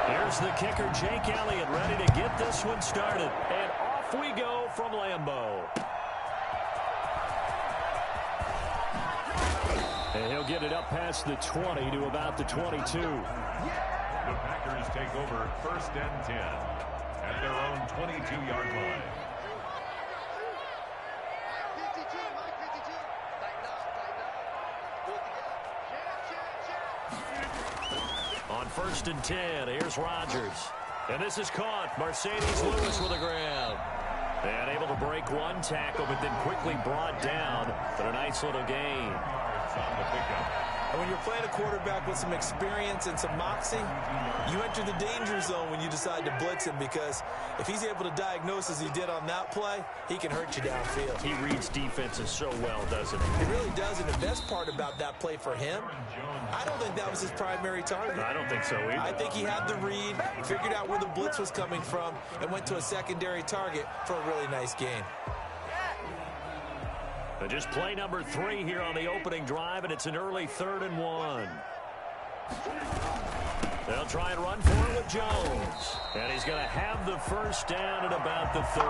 Here's the kicker, Jake Elliott, ready to get this one started. And off we go from Lambeau. And he'll get it up past the 20 to about the 22. The Packers take over 1st and 10 at their own 22-yard line. On 1st and 10, here's Rodgers. And this is caught. Mercedes Lewis with a grab. And able to break one tackle, but then quickly brought down. But a nice little gain. On the pickup. And when you're playing a quarterback with some experience and some moxie, you enter the danger zone when you decide to blitz him, because if he's able to diagnose as he did on that play, he can hurt you downfield. He reads defenses so well, doesn't he? He really does, and the best part about that play for him, I don't think that was his primary target. I don't think so either. I think he had the read, figured out where the blitz was coming from, and went to a secondary target for a really nice gain. But just play number 3 here on the opening drive, and it's an early 3rd and 1. They'll try and run for it with Jones. And he's going to have the first down at about the 38.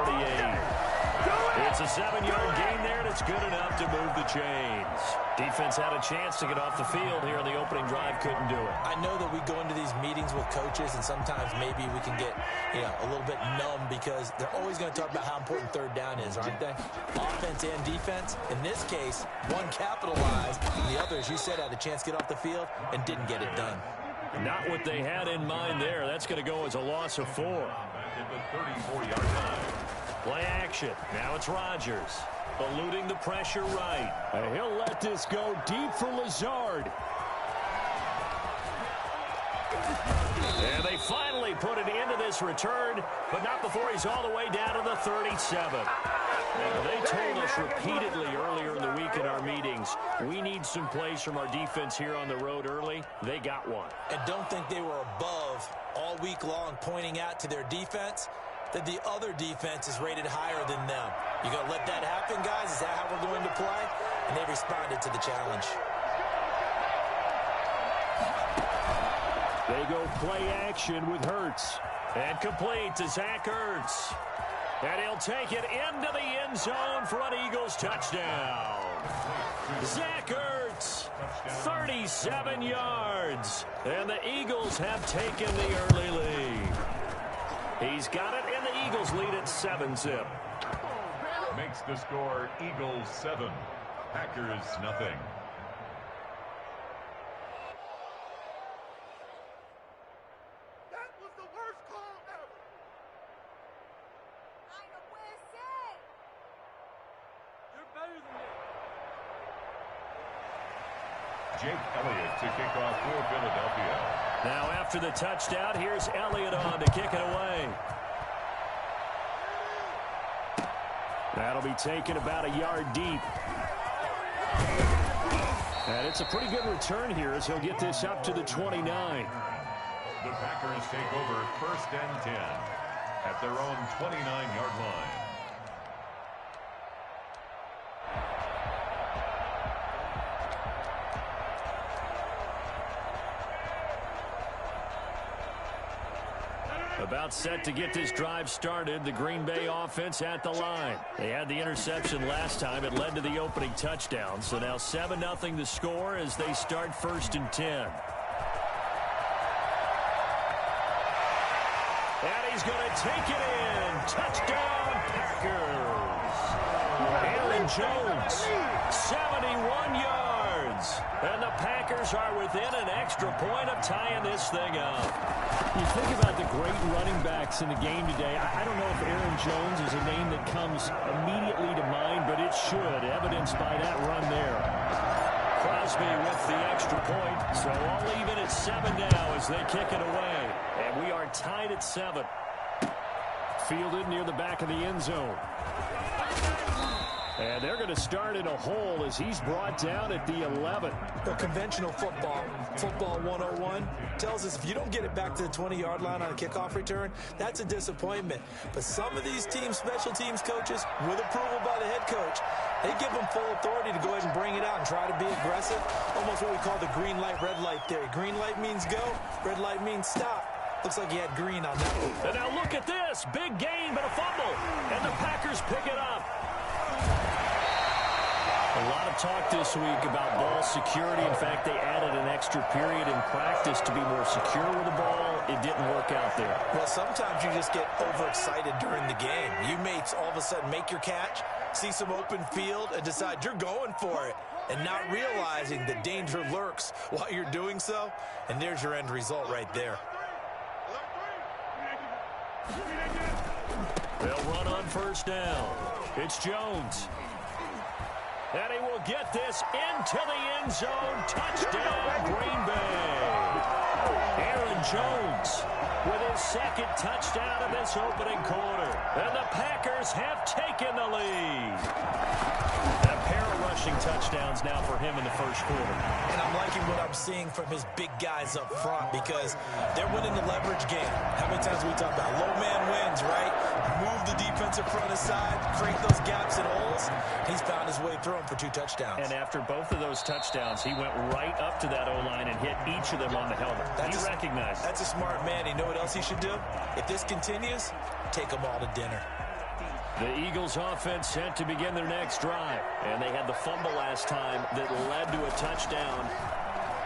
It's a 7-yard gain there, and it's good enough to move the chains. Defense had a chance to get off the field here on the opening drive, couldn't do it. I know that we go into these meetings with coaches, and sometimes maybe we can get a little bit numb, because they're always going to talk about how important 3rd down is, aren't they? Offense and defense. In this case, one capitalized, and the other, as you said, had a chance to get off the field and didn't get it done. Not what they had in mind there. That's going to go as a loss of 4. At the 34-yard line. Play action. Now it's Rodgers. Eluding the pressure right. And he'll let this go deep for Lazard. And they finally put an end to this return, but not before he's all the way down to the 37. Now, they told us repeatedly earlier in the week in our meetings, we need some plays from our defense here on the road early. They got one. And don't think they were above all week long, pointing out to their defense that the other defense is rated higher than them. You going to let that happen, guys? Is that how we're going to play? And they responded to the challenge. They go play action with Hurts. And complete to Zach Ertz. And he'll take it into the end zone for an Eagles touchdown. Zach Ertz, 37 yards. And the Eagles have taken the early lead. He's got it, and the Eagles lead at 7-zip. Makes the score Eagles 7, Packers nothing. That was the worst call ever. I know what it said. You're better than that. Jake Elliott to kick off for Philadelphia. Now after the touchdown, here's Elliott on to kick it away. That'll be taken about a yard deep. And it's a pretty good return here as he'll get this up to the 29. The Packers take over 1st and 10 at their own 29-yard line. About set to get this drive started, the Green Bay offense at the line. They had the interception last time. It led to the opening touchdown. So now 7-0 the score as they start 1st and 10. And he's going to take it in. Touchdown, Packers. Aaron Jones, 71 yards. And the Packers are within an extra point of tying this thing up. You think about the great running backs in the game today. I don't know if Aaron Jones is a name that comes immediately to mind, but it should, evidenced by that run there. Crosby with the extra point, so all even at 7 now as they kick it away. And we are tied at 7. Fielded near the back of the end zone. And they're going to start in a hole as he's brought down at the 11. But conventional football 101, tells us if you don't get it back to the 20-yard line on a kickoff return, that's a disappointment. But some of these teams, special teams coaches, with approval by the head coach, they give them full authority to go ahead and bring it out and try to be aggressive. Almost what we call the green light, red light theory. Green light means go, red light means stop. Looks like he had green on that one. And now look at this. Big gain, but a fumble. And the Packers pick it up. A lot of talk this week about ball security. In fact, they added an extra period in practice to be more secure with the ball. It didn't work out there. Well, sometimes you just get overexcited during the game. You may all of a sudden make your catch, see some open field, and decide you're going for it, and not realizing the danger lurks while you're doing so. And there's your end result right there. They'll run on first down. It's Jones. And he will get this into the end zone. Touchdown, Green Bay. Aaron Jones with his second touchdown of this opening quarter. And the Packers have taken the lead. And a pair of rushing touchdowns now for him in the first quarter. And I'm liking what I'm seeing from his big guys up front because they're winning the leverage game. How many times we talk about low man wins, right? Move the defensive front aside, create those gaps and holes. He's found his way through them for 2 touchdowns. And after both of those touchdowns, he went right up to that O-line and hit each of them on the helmet. He recognized. That's a smart man. You know what else he should do? If this continues, take them all to dinner. The Eagles offense set to begin their next drive. And they had the fumble last time that led to a touchdown.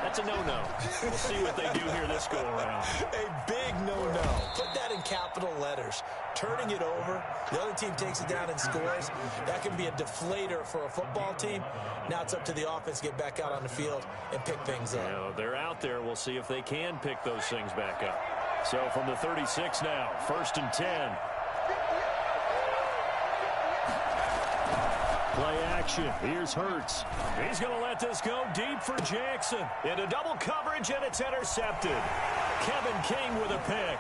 That's a no-no. We'll see what they do here this go-around. A big no-no. Put that in capital letters. Turning it over, the other team takes it down and scores. That can be a deflator for a football team. Now it's up to the offense to get back out on the field and pick things up. You know, they're out there. We'll see if they can pick those things back up. So from the 36 now, 1st and 10. Play action. Here's Hurts. He's going to let this go deep for Jackson. Into double coverage, and it's intercepted. Kevin King with a pick.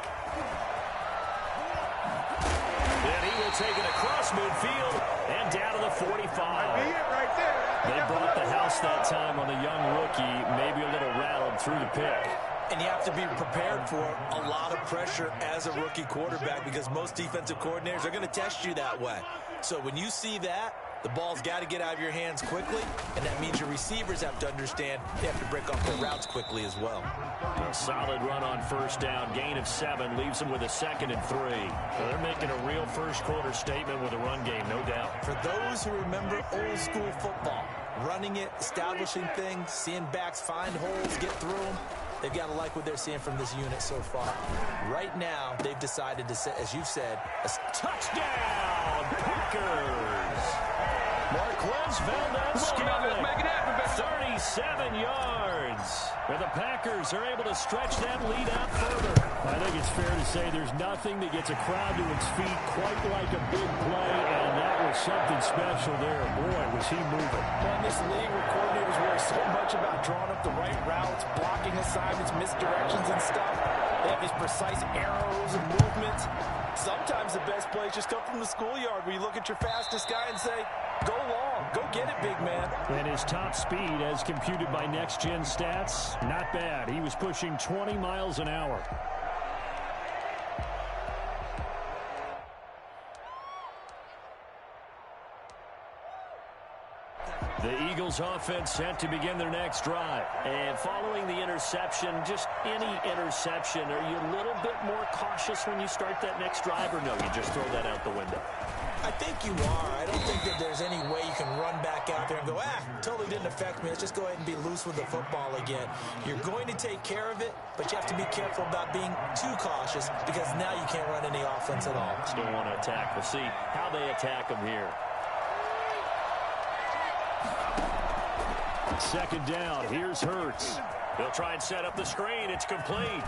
And he will take it across midfield and down to the 45. They brought the house that time on the young rookie, maybe a little rattled through the pick. And you have to be prepared for a lot of pressure as a rookie quarterback because most defensive coordinators are going to test you that way. So when you see that, the ball's got to get out of your hands quickly, and that means your receivers have to understand they have to break off their routes quickly as well. A solid run on first down. Gain of 7 leaves them with a 2nd and 3. So they're making a real first-quarter statement with a run game, no doubt. For those who remember old-school football, running it, establishing things, seeing backs find holes, get through them, they've got to like what they're seeing from this unit so far. Right now, they've decided to set, as you've said, a touchdown, Packers. Marquez Valdez-Scantling, 37 yards. And the Packers are able to stretch that lead out further. I think it's fair to say there's nothing that gets a crowd to its feet quite like a big play, and that was something special there. Boy, was he moving. Well, in this league where coordinators worry so much about drawing up the right routes, blocking assignments, misdirections and stuff, they have these precise arrows and movements. Sometimes the best plays just come from the schoolyard where you look at your fastest guy and say, go long, go get it, big man. And his top speed, as computed by Next Gen Stats, not bad. He was pushing 20 miles an hour. The Eagles offense set to begin their next drive. And following the interception, just any interception, are you a little bit more cautious when you start that next drive, or no, you just throw that out the window? I think you are. I don't think that there's any way you can run back out there and go, totally didn't affect me. Let's just go ahead and be loose with the football again. You're going to take care of it, but you have to be careful about being too cautious because now you can't run any offense at all. Still want to attack. We'll see how they attack them here. 2nd down. Here's Hurts. They'll try and set up the screen. It's complete.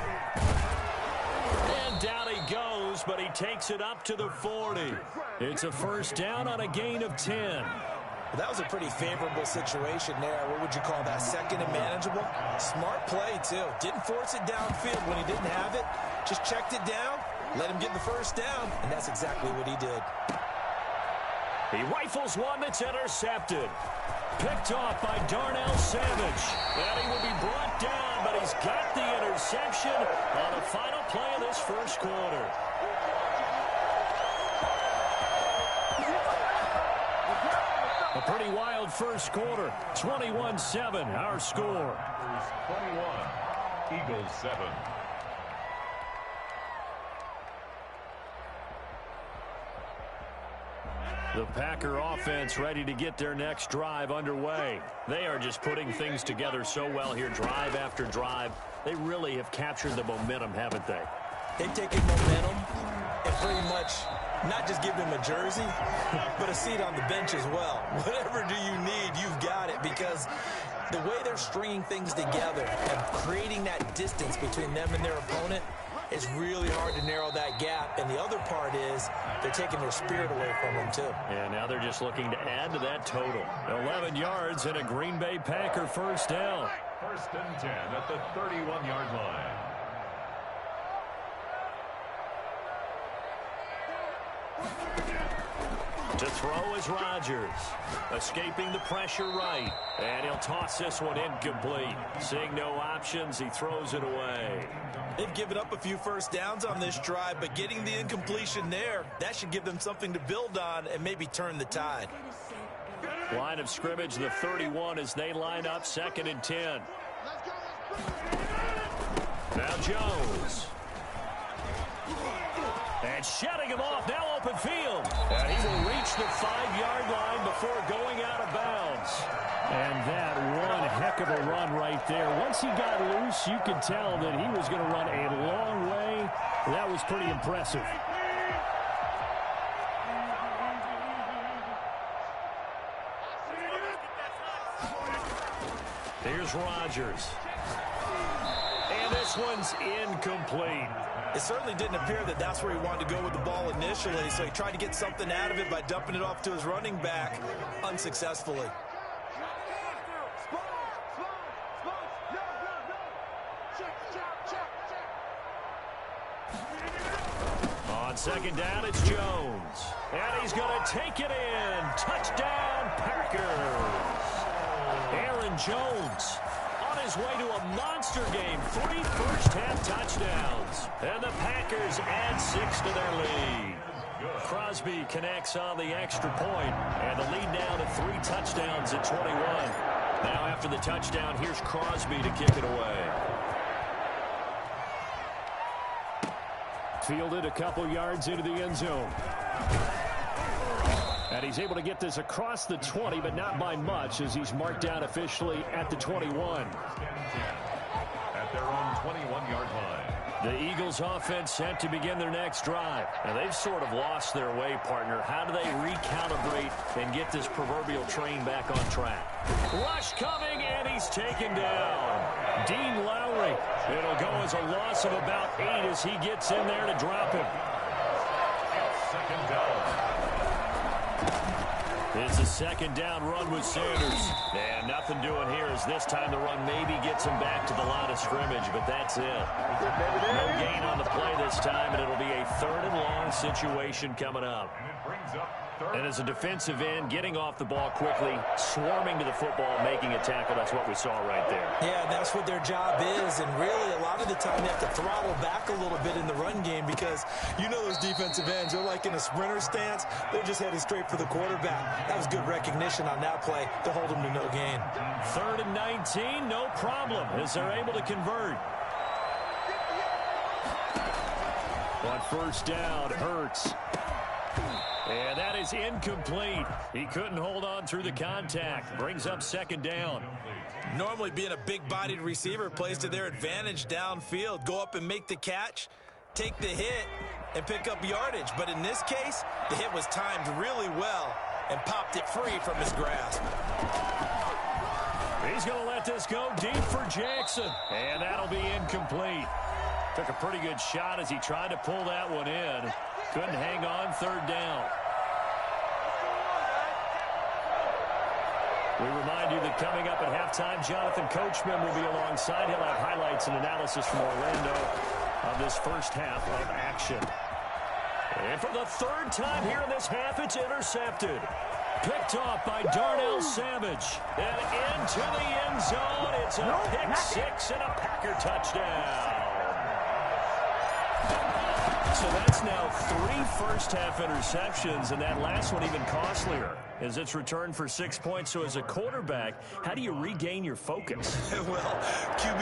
And down he goes, but he takes it up to the 40. It's a first down on a gain of 10. Well, that was a pretty favorable situation there. What would you call that? 2nd and manageable? Smart play, too. Didn't force it downfield when he didn't have it. Just checked it down, let him get the first down, and that's exactly what he did. He rifles one that's intercepted. Picked off by Darnell Savage. And he will be brought down, but he's got the interception on the final play of this first quarter. A pretty wild first quarter. 21-7, our score. 21, Eagles 7. The Packer offense ready to get their next drive underway. They are just putting things together so well here, drive after drive. They really have captured the momentum, haven't they? They've taken momentum and pretty much not just give them a jersey, but a seat on the bench as well. Whatever do you need, you've got it, because the way they're stringing things together and creating that distance between them and their opponent is really hard to narrow that gap. And the other part is they're taking their spirit away from them, too. And now they're just looking to add to that total. 11 yards and a Green Bay Packer first down. First and 10 at the 31-yard line. To throw is Rodgers. Escaping the pressure right. And he'll toss this one incomplete. Seeing no options, he throws it away. They've given up a few first downs on this drive, but getting the incompletion there, that should give them something to build on and maybe turn the tide. Line of scrimmage, the 31, as they line up 2nd and 10. Now Jones. And shutting him off, now open field. And he will reach the 5-yard line before going out of bounds. And that one heck of a run right there. Once he got loose, you could tell that he was going to run a long way. That was pretty impressive. Here's Rodgers. And this one's incomplete. It certainly didn't appear that that's where he wanted to go with the ball initially, so he tried to get something out of it by dumping it off to his running back unsuccessfully. On 2nd down, it's Jones. And he's going to take it in. Touchdown, Packers. Aaron Jones on his way to a monster game. 3 first-half touchdowns. And the Packers add 6 to their lead. Crosby connects on the extra point, and the lead now to 3 touchdowns at 21. Now after the touchdown, here's Crosby to kick it away. Fielded a couple yards into the end zone. And he's able to get this across the 20, but not by much, as he's marked down officially at the 21. At their own 21-yard line. The Eagles offense set to begin their next drive. Now, they've sort of lost their way, partner. How do they recalibrate and get this proverbial train back on track? Rush coming, and he's taken down. Dean Lowry. It'll go as a loss of about 8 as he gets in there to drop him. 2nd down. It's a 2nd down run with Sanders. And nothing doing here, as this time the run maybe gets him back to the line of scrimmage, but that's it. No gain on the play this time, and it'll be a 3rd and long situation coming up. And it brings up 3rd. And as a defensive end, getting off the ball quickly, swarming to the football, making a tackle, that's what we saw right there. Yeah, that's what their job is, and really a lot of the time they have to throttle back a little bit in the run game, because you know those defensive ends, they're like in a sprinter stance. They're just headed straight for the quarterback. That was good recognition on that play to hold them to no gain. 3rd and 19, no problem, as they're able to convert. On 1st down, Hurts. And that is incomplete. He couldn't hold on through the contact. Brings up 2nd down. Normally being a big-bodied receiver plays to their advantage downfield. Go up and make the catch, take the hit, and pick up yardage. But in this case, the hit was timed really well and popped it free from his grasp. He's going to let this go deep for Jackson. And that'll be incomplete. Took a pretty good shot as he tried to pull that one in. Couldn't hang on 3rd down. We remind you that coming up at halftime, Jonathan Coachman will be alongside. He'll have highlights and analysis from Orlando of this first half of action. And for the 3rd time here in this half, it's intercepted. Picked off by Darnell Savage. And into the end zone. It's a pick 6 and a Packer touchdown. So that's now 3 first-half interceptions, and that last one even costlier. as it's returned for 6 points. So as a quarterback, how do you regain your focus? Well, QB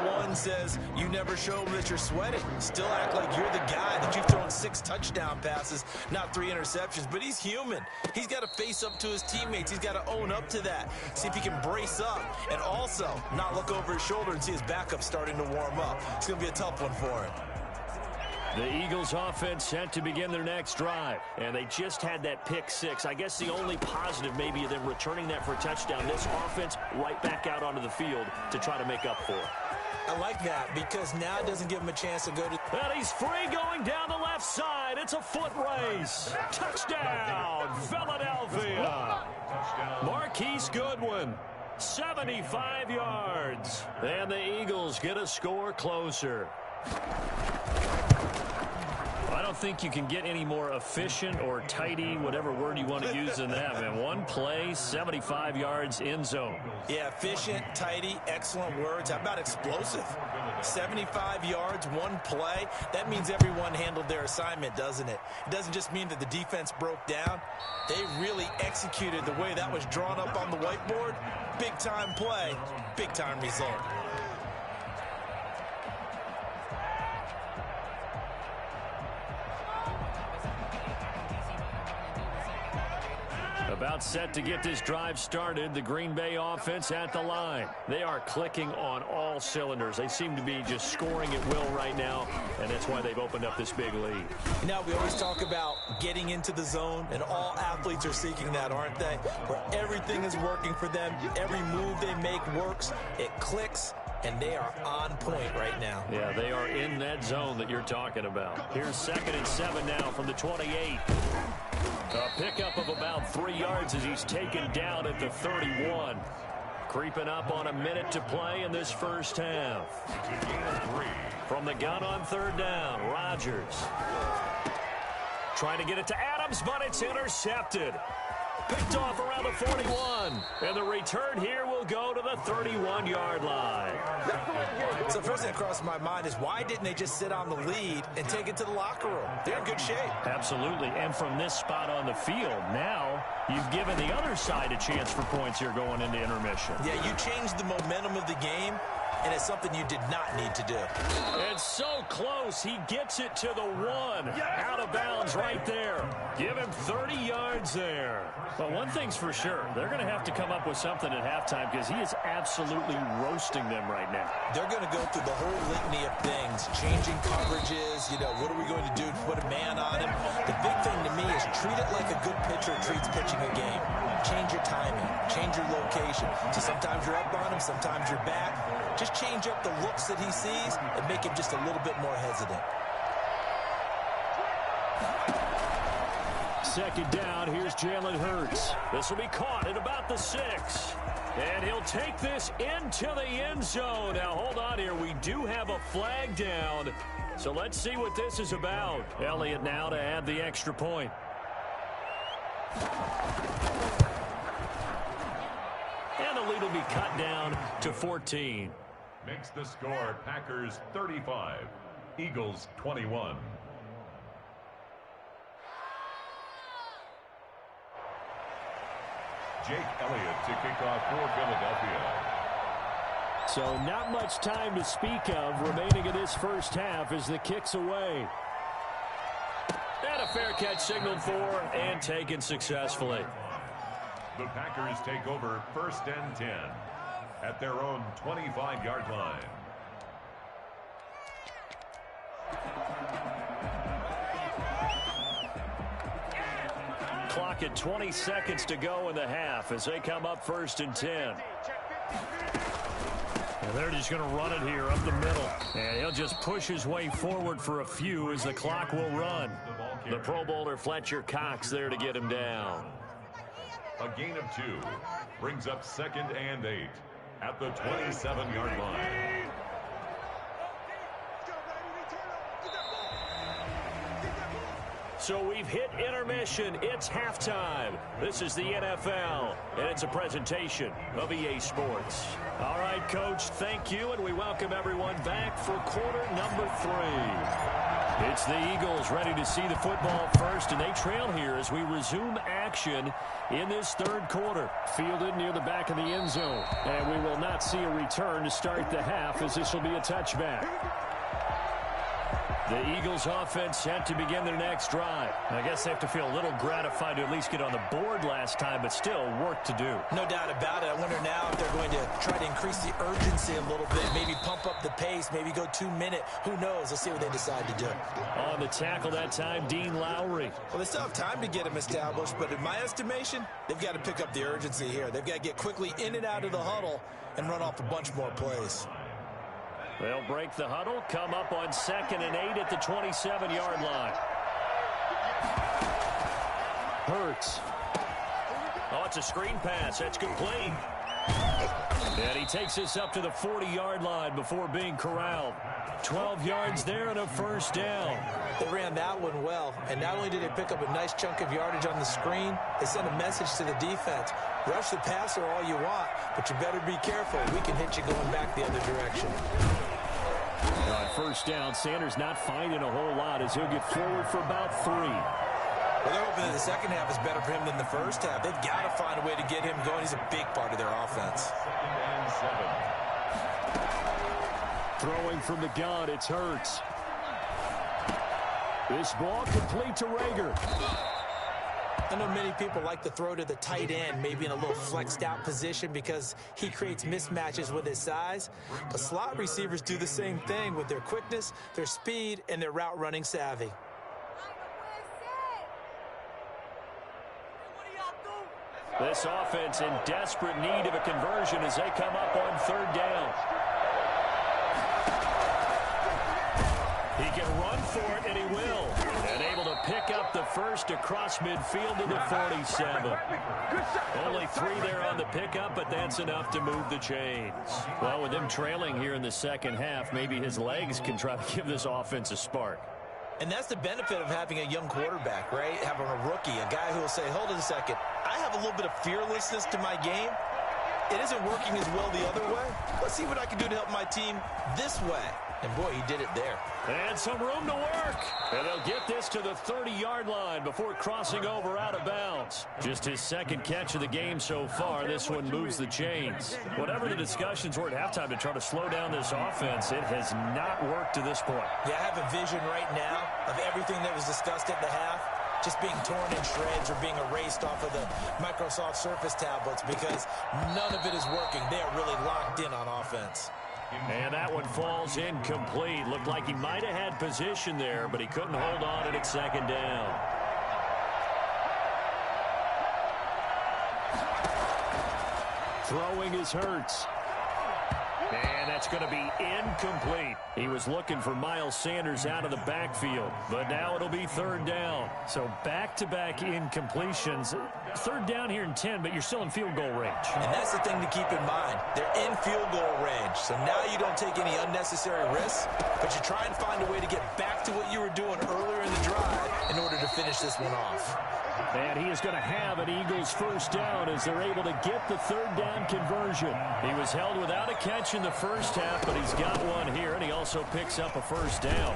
101 says you never show them that you're sweating. Still act like you're the guy, that you've thrown 6 touchdown passes, not 3 interceptions. But he's human. He's got to face up to his teammates. He's got to own up to that. See if he can brace up and also not look over his shoulder and see his backup starting to warm up. It's going to be a tough one for him. The Eagles offense set to begin their next drive, and they just had that pick 6. I guess the only positive maybe of them returning that for a touchdown. This offense right back out onto the field to try to make up for it. I like that because now it doesn't give him a chance to go to... And he's free going down the left side. It's a foot race. Touchdown, Philadelphia. Marquise Goodwin, 75 yards. And the Eagles get a score closer. I don't think you can get any more efficient or tidy, whatever word you want to use in that, man. One play, 75 yards, end zone. Yeah, efficient, tidy, excellent words. How about explosive? 75 yards, one play. That means everyone handled their assignment, doesn't it? It doesn't just mean that the defense broke down. They really executed the way that was drawn up on the whiteboard. Big-time play, big-time result. About set to get this drive started, the Green Bay offense at the line. They are clicking on all cylinders. They seem to be just scoring at will right now, and that's why they've opened up this big lead. Now, we always talk about getting into the zone, and all athletes are seeking that, aren't they? Where everything is working for them, every move they make works, it clicks, and they are on point right now. Yeah, they are in that zone that you're talking about. Here's 2nd and 7 now from the 28. A pickup of about 3 yards as he's taken down at the 31. Creeping up on a minute to play in this first half. From the gun on 3rd down, Rodgers. Trying to get it to Adams, but it's intercepted. Picked off around the 41. And the return here will go to the 31-yard line. So first thing that crossed my mind is why didn't they just sit on the lead and take it to the locker room? They're in good shape. Absolutely. And from this spot on the field, now you've given the other side a chance for points here going into intermission. Yeah, you changed the momentum of the game, and it's something you did not need to do. It's so close. He gets it to the 1. Out of bounds right there. Give him 30 yards there. But one thing's for sure. They're going to have to come up with something at halftime because he is absolutely roasting them right now. They're going to go through the whole litany of things, changing coverages, what are we going to do to put a man on him? The big thing to me is treat it like a good pitcher treats pitching a game. Change your timing, change your location. So sometimes you're up on him, sometimes you're back. Just change up the looks that he sees and make him just a little bit more hesitant. 2nd down, here's Jalen Hurts. This will be caught at about the 6. And he'll take this into the end zone. Now, hold on here. We do have a flag down. So let's see what this is about. Elliott now to add the extra point. And the lead will be cut down to 14. Makes the score Packers 35, Eagles 21. Jake Elliott to kick off for Philadelphia. So not much time to speak of remaining in this first half as the kick's away. And a fair catch signaled for and taken successfully. The Packers take over 1st and 10 at their own 25-yard line. Clock at 20 seconds to go in the half as they come up 1st and 10. And they're just going to run it here up the middle. And he'll just push his way forward for a few as the clock will run. The Pro Bowler Fletcher Cox there to get him down. A gain of 2 brings up 2nd and 8 at the 27-yard line. So we've hit intermission. It's halftime. This is the NFL, and it's a presentation of EA Sports. All right, Coach, thank you, and we welcome everyone back for quarter number 3. It's the Eagles ready to see the football first, and they trail here as we resume action in this third quarter. Fielded near the back of the end zone, and we will not see a return to start the half as this will be a touchback. The Eagles offense set to begin their next drive. I guess they have to feel a little gratified to at least get on the board last time, but still work to do. No doubt about it. I wonder now if they're going to try to increase the urgency a little bit, maybe pump up the pace, maybe go 2-minute. Who knows? Let's see what they decide to do. On the tackle that time, Dean Lowry. Well, they still have time to get him established, but in my estimation, they've got to pick up the urgency here. They've got to get quickly in and out of the huddle and run off a bunch more plays. They'll break the huddle, come up on 2nd and 8 at the 27-yard line. Hurts. Oh, it's a screen pass. That's complete. And he takes this up to the 40-yard line before being corralled. 12 yards there and a first down. They ran that one well, and not only did they pick up a nice chunk of yardage on the screen, they sent a message to the defense. Rush the passer all you want, but you better be careful. We can hit you going back the other direction. On first down, Sanders not finding a whole lot as he'll get forward for about 3. Well, they're hoping that the second half is better for him than the first half. They've got to find a way to get him going. He's a big part of their offense. Throwing from the gun, it's Hurts. This ball complete to Rager. I know many people like to throw to the tight end, maybe in a little flexed out position because he creates mismatches with his size. But slot receivers do the same thing with their quickness, their speed, and their route running savvy. This offense in desperate need of a conversion as they come up on 3rd down. He can run for it, and he will. And able to pick up the first across midfield to the 47. Only 3 there on the pickup, but that's enough to move the chains. Well, with him trailing here in the second half, maybe his legs can try to give this offense a spark. And that's the benefit of having a young quarterback, right? Having a rookie, a guy who will say, hold it a second, I have a little bit of fearlessness to my game. It isn't working as well the other way. Let's see what I can do to help my team this way. And, boy, he did it there. And some room to work. And they'll get this to the 30-yard line before crossing over out of bounds. Just his second catch of the game so far. This one moves the chains. Whatever the discussions were at halftime to try to slow down this offense, it has not worked to this point. Yeah, I have a vision right now of everything that was discussed at the half just being torn in shreds or being erased off of the Microsoft Surface tablets because none of it is working. They are really locked in on offense. And that one falls incomplete. Looked like he might have had position there, but he couldn't hold on it at 2nd down. Throwing is Hurts. And that's going to be incomplete. He was looking for Miles Sanders out of the backfield, but now it'll be 3rd down. So back-to-back incompletions. 3rd down here in 10, but you're still in field goal range. And that's the thing to keep in mind. They're in field goal range, so now you don't take any unnecessary risks, but you try and find a way to get back to what you were doing earlier in the drive in order to finish this one off. And he is going to have an Eagles first down as they're able to get the 3rd down conversion. He was held without a catch in the first half, but he's got one here, and he also picks up a first down.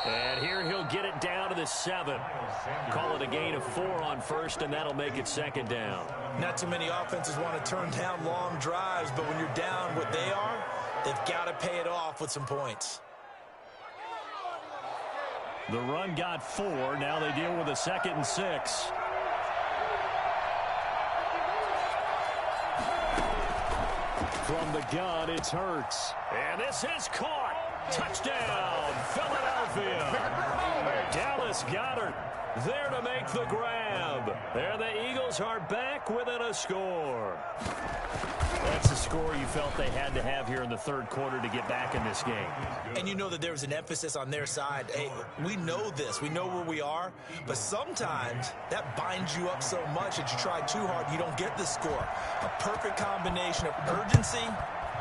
And here he'll get it down to the 7. Call it a gain of 4 on first, and that'll make it 2nd down. Not too many offenses want to turn down long drives, but when you're down what they are, they've got to pay it off with some points. The run got 4. Now they deal with a 2nd and 6. From the gun, it's Hurts. And this is caught. Touchdown, Philadelphia. Dallas Goedert there to make the grab. There the Eagles are back within a score. That's a score you felt they had to have here in the 3rd quarter to get back in this game. And you know that there was an emphasis on their side. Hey, we know this. We know where we are. But sometimes that binds you up so much that you try too hard, you don't get the score. A perfect combination of urgency,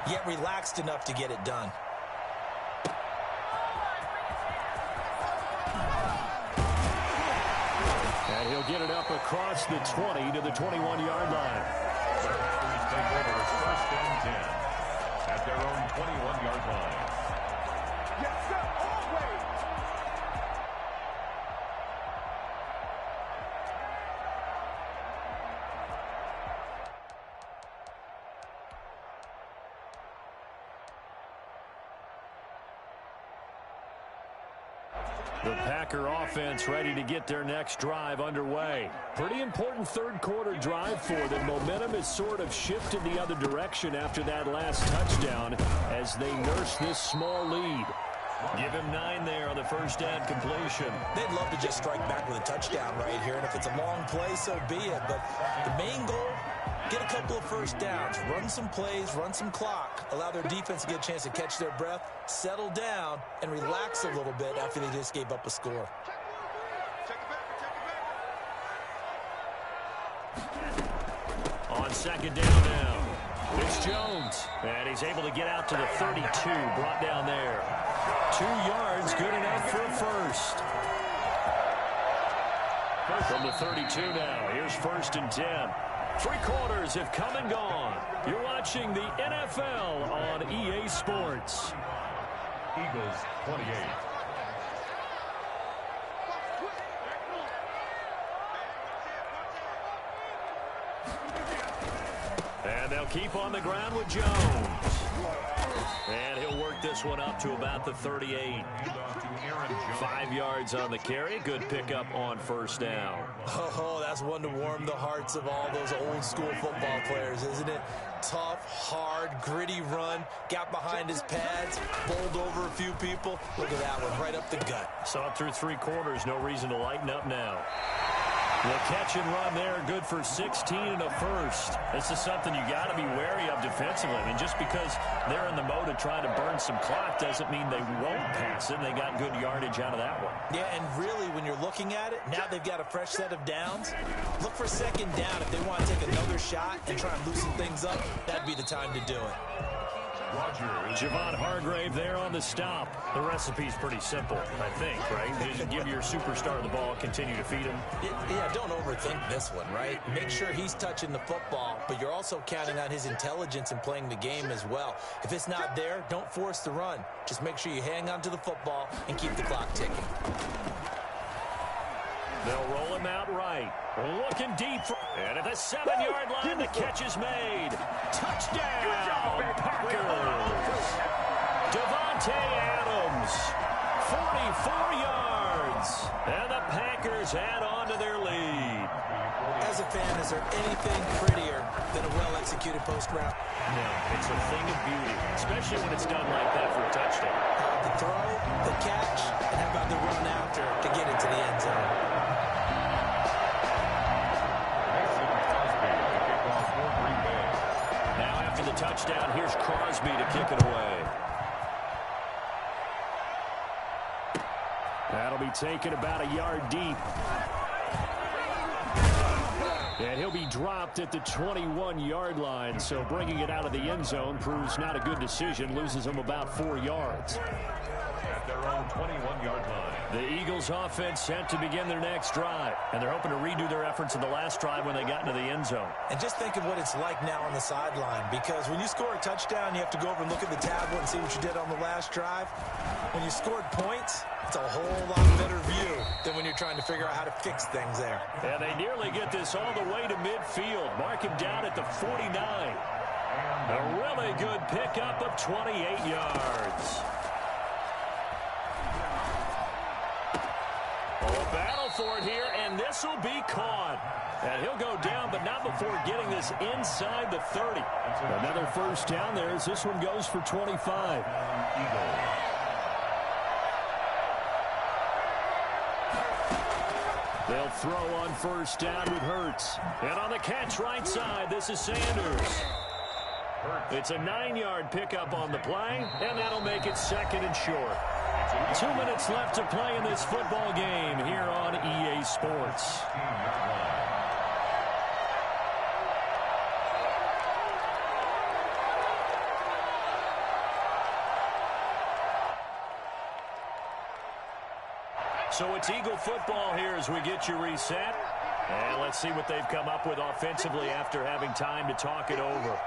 yet relaxed enough to get it done. it up across the 20 to the 21-yard line. The Packers take over first and 10 at their own 21-yard line. Yes, sir. Always. The Packer offense ready to get their next drive underway. Pretty important third quarter drive for them. Momentum has sort of shifted the other direction after that last touchdown as they nurse this small lead. Give him 9 there on the first down completion. They'd love to just strike back with a touchdown right here, and if it's a long play, so be it. But the main goal, get a couple of first downs, run some plays, run some clock, allow their defense to get a chance to catch their breath, settle down, and relax a little bit after they just gave up a score. On second down now, it's Jones, and he's able to get out to the 32, brought down there. 2 yards, good enough for a first. From the 32 now, here's first and 10. 3 quarters have come and gone. You're watching the NFL on EA Sports. Eagles 28. And they'll keep on the ground with Jones. And he'll work this one up to about the 38. 5 yards on the carry. Good pickup on first down. Oh, that's one to warm the hearts of all those old school football players, isn't it? Tough, hard, gritty run. Got behind his pads, bowled over a few people. Look at that one, right up the gut. Saw it through 3 quarters. No reason to lighten up now. The catch and run there, good for 16 and a first. This is something you got to be wary of defensively. I mean, just because they're in the mode of trying to burn some clock doesn't mean they won't pass it. And they got good yardage out of that one. Yeah, and really, when you're looking at it, now they've got a fresh set of downs. Look for second down if they want to take another shot and try and loosen things up. That'd be the time to do it. Javon Hargrave there on the stop. The recipe's pretty simple, I think, right? Just give your superstar the ball, continue to feed him. Yeah, don't overthink this one, right? Make sure he's touching the football, but you're also counting on his intelligence in playing the game as well. If it's not there, don't force the run. Just make sure you hang on to the football and keep the clock ticking. They'll roll him out right. Looking deep. And at the 7-yard line, the catch is made. Touchdown, Packers. Devontae Adams, 44 yards. And the Packers add on to their lead. As a fan, is there anything prettier than a well-executed post route? No, it's a thing of beauty, especially when it's done like that for a touchdown. The throw, the catch, and how about the run after to get into the end zone? The touchdown, here's Crosby to kick it away. That'll be taken about a yard deep. And he'll be dropped at the 21-yard line, so bringing it out of the end zone proves not a good decision, loses him about 4 yards. At their own 21-yard line. The Eagles offense set to begin their next drive, and they're hoping to redo their efforts in the last drive when they got into the end zone. And just think of what it's like now on the sideline, because when you score a touchdown, you have to go over and look at the tablet and see what you did on the last drive. When you scored points, it's a whole lot better view than when you're trying to figure out how to fix things there. And they nearly get this all the way to midfield. Mark him down at the 49. A really good pickup of 28 yards. Battle for it here, and this will be caught. And he'll go down, but not before getting this inside the 30. Another first down there as this one goes for 25. They'll throw on first down with Hurts. And on the catch right side, this is Sanders. It's a 9-yard pickup on the play, and that'll make it second and short. 2 minutes left to play in this football game here on EA Sports. So it's Eagle football here as we get you reset. And let's see what they've come up with offensively after having time to talk it over.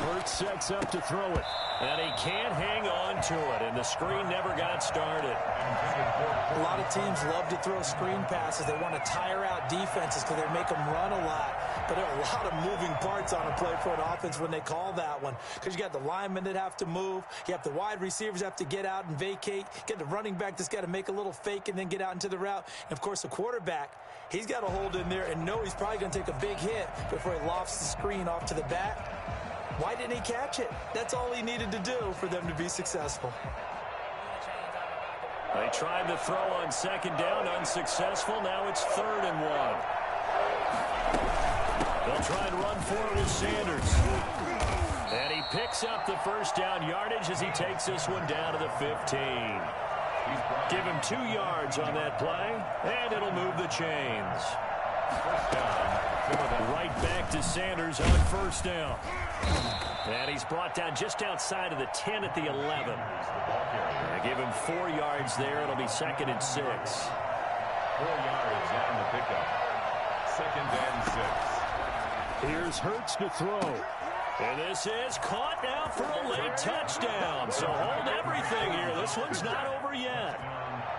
Hurts sets up to throw it. And he can't hang on to it, and the screen never got started. A lot of teams love to throw screen passes. They want to tire out defenses because they make them run a lot. But there are a lot of moving parts on a play for an offense when they call that one. Because you got the linemen that have to move. You have the wide receivers have to get out and vacate. You get the running back that's got to make a little fake and then get out into the route. And, of course, the quarterback, he's got to hold in there and know he's probably going to take a big hit before he lofts the screen off to the back. Why didn't he catch it? That's all he needed to do for them to be successful. They tried to throw on second down, unsuccessful. Now it's 3rd and 1. They'll try and run for it with Sanders. And he picks up the first down yardage as he takes this one down to the 15. Give him 2 yards on that play, and it'll move the chains. First down. Right back to Sanders on first down. And he's brought down just outside of the 10 at the 11. Give him 4 yards there. It'll be 2nd and 6. 4 yards on the pickup. 2nd and 6. Here's Hurts to throw. And this is caught now for a late touchdown. So hold everything here. This one's not over yet.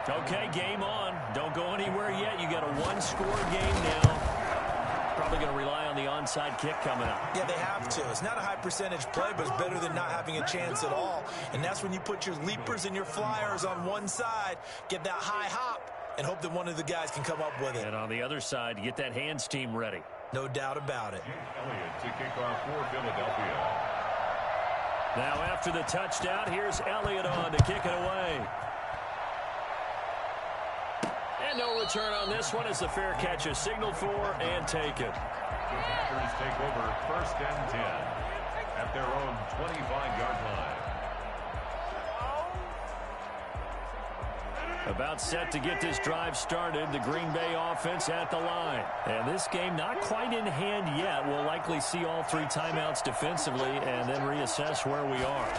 Okay, game on. Don't go anywhere yet. You got a 1-score game now. Probably going to rely on the onside kick coming up. Yeah, they have to. It's not a high percentage play, but it's better than not having a chance at all. And that's when you put your leapers and your flyers on one side, get that high hop, and hope that one of the guys can come up with it. And on the other side, you get that hands team ready. No doubt about it. Elliott to kick off for Philadelphia. Now after the touchdown, here's Elliott on to kick it away. And no return on this one as the fair catch is signaled for and taken. The Packers take over 1st and 10 at their own 25-yard line. About set to get this drive started, the Green Bay offense at the line. And this game not quite in hand yet. We'll likely see all 3 timeouts defensively and then reassess where we are.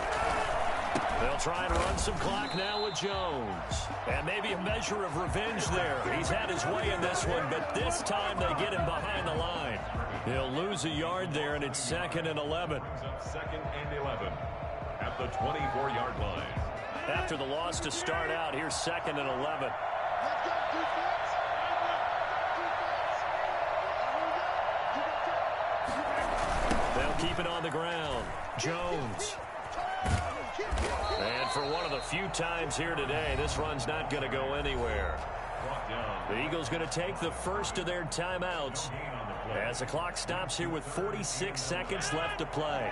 They'll try and run some clock now with Jones. And maybe a measure of revenge there. He's had his way in this one, but this time they get him behind the line. He'll lose a yard there, and it's 2nd and 11. 2nd and 11 at the 24-yard line. After the loss to start out, here's 2nd and 11. They'll keep it on the ground. Jones. And for one of the few times here today, this run's not going to go anywhere. The Eagles going to take the first of their timeouts as the clock stops here with 46 seconds left to play.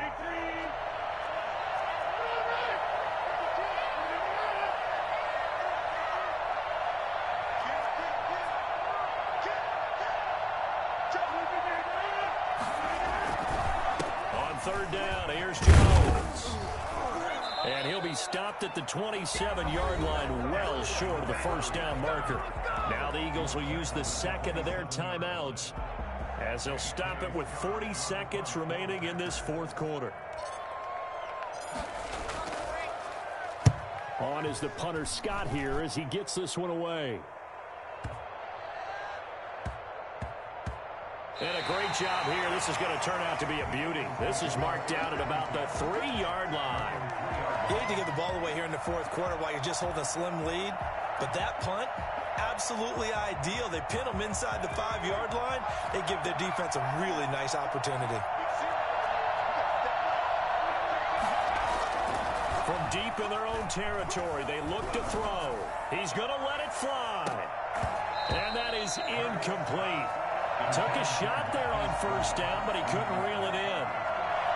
On 3rd down, here's Jones. And he'll be stopped at the 27-yard line, well short of the first down marker. Now the Eagles will use the 2nd of their timeouts as they'll stop it with 40 seconds remaining in this 4th quarter. On is the punter Scott here as he gets this one away. And a great job here. This is going to turn out to be a beauty. This is marked down at about the 3-yard line. You hate to give the ball away here in the 4th quarter while you're just holding a slim lead. But that punt, absolutely ideal. They pin them inside the 5-yard line. They give their defense a really nice opportunity. From deep in their own territory, they look to throw. He's going to let it fly. And that is incomplete. Took a shot there on first down, but he couldn't reel it in.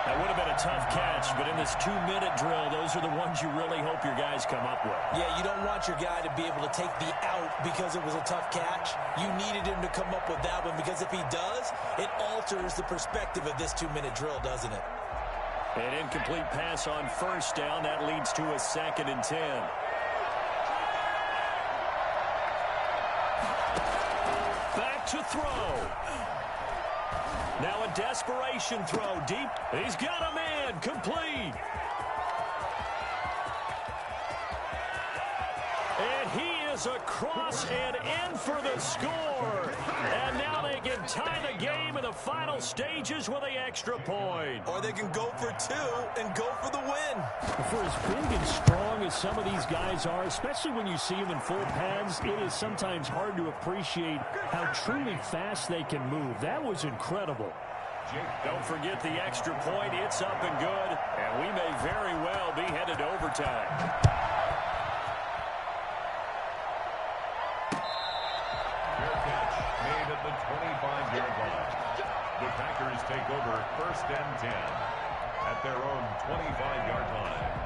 That would have been a tough catch, but in this 2-minute drill, those are the ones you really hope your guys come up with. Yeah, you don't want your guy to be able to take the out because it was a tough catch. You needed him to come up with that one because if he does, it alters the perspective of this 2-minute drill, doesn't it? An incomplete pass on first down. That leads to a 2nd and 10. Back to throw. Now a desperation throw deep. He's got a man. Complete. And he is It's across and in for the score. And now they can tie the game in the final stages with the extra point. Or they can go for two and go for the win. For as big and strong as some of these guys are, especially when you see them in full pads, it is sometimes hard to appreciate how truly fast they can move. That was incredible. Don't forget the extra point. It's up and good, and we may very well be headed to overtime. Fair catch made at the 25-yard line. The Packers take over 1st and 10 at their own 25-yard line.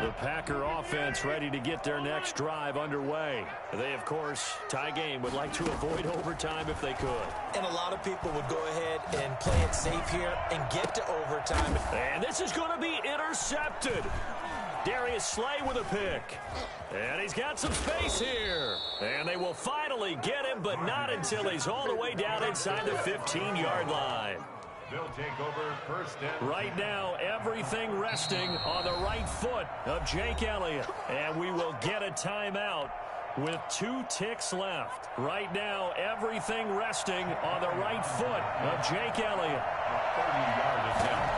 The Packer offense ready to get their next drive underway. They, of course, tie game, would like to avoid overtime if they could. And a lot of people would go ahead and play it safe here and get to overtime. And this is going to be intercepted. Darius Slay with a pick. And he's got some space here. And they will finally get him, but not until he's all the way down inside the 15-yard line. They'll take over 1st and... Right now, everything resting on the right foot of Jake Elliott. And we will get a timeout with 2 ticks left. Right now, everything resting on the right foot of Jake Elliott. A 30-yard attempt.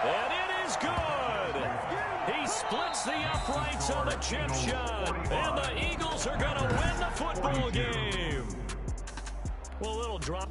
And it is good. He splits the uprights on the chip shot. And the Eagles are going to win the football game. Well, a little drop.